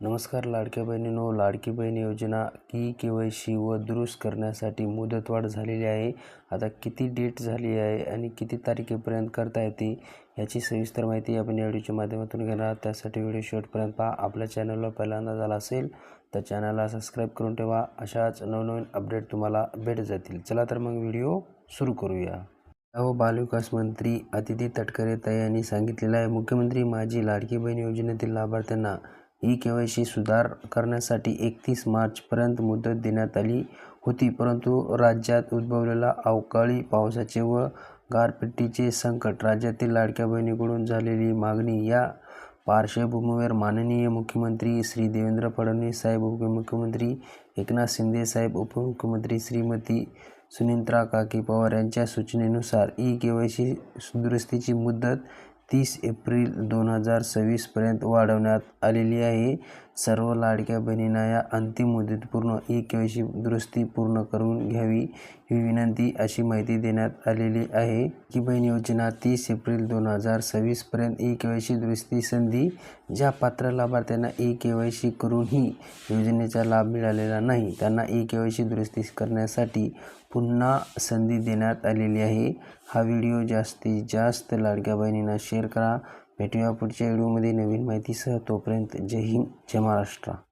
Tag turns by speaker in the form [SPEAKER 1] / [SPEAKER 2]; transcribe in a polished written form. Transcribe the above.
[SPEAKER 1] नमस्कार लाडक्या बहिणींनो, लाडकी बहीण योजना की KYC व दुरुस्त करण्यासाठी मुदतवाढ झालेली आहे. आता किती डेट झाली आहे आणि किती तारखेपर्यंत करता येते याची सविस्तर माहिती आपण या व्हिडिओच्या माध्यमातून घेणार आहोत. त्यासाठी व्हिडिओ शेवटपर्यंत पहा. आपल्या चॅनलला पहिल्यांदा झाला असेल तर चॅनलला सबस्क्राईब करून ठेवा. अशाच नवनवीन अपडेट तुम्हाला भेटत जातील. चला तर मग व्हिडिओ सुरू करूया. बालविकास मंत्री अदिती तटकरे यांनी सांगितलेलं आहे, मुख्यमंत्री माझी लाडकी बहीण योजनेतील लाभार्थ्यांना KYC सुधार करण्यासाठी 31 मार्चपर्यंत मुदत देण्यात आली होती. परंतु राज्यात उद्भवलेला अवकाळी पावसाचे व गारपिटीचे संकट, राज्यातील लाडक्या बहिणीकडून झालेली मागणी या पार्श्वभूमीवर माननीय मुख्यमंत्री श्री देवेंद्र फडणवीस साहेब, उपमुख्यमंत्री एकनाथ शिंदे साहेब, उपमुख्यमंत्री श्रीमती सुनेत्रा काकी पवार यांच्या सूचनेनुसार KYC दुरुस्तीची मुदत 30 एप्रिल 2026 पर्यंत वाढवण्यात आलेली आहे. सर्व लाडक्या बहिणींना या अंतिम मुदतीपूर्वी KYC दुरुस्ती पूर्ण करून घ्यावी ही विनंती, अशी माहिती देण्यात आलेली आहे. की बहीण योजना 30 एप्रिल 2026 पर्यंत KYC दुरुस्ती संधी. ज्या पात्र लाभार्थ्यांना KYC करूनही योजनेचा लाभ मिळालेला नाही त्यांना KYC दुरुस्ती करण्यासाठी पुन्हा संधी देण्यात आलेली आहे. हा व्हिडिओ जास्तीत जास्त लाडक्या बहिणींना शेअर करा. भेटूया पुढच्या व्हिडिओमध्ये नवीन माहितीसह. तोपर्यंत जय हिंद, जय महाराष्ट्र.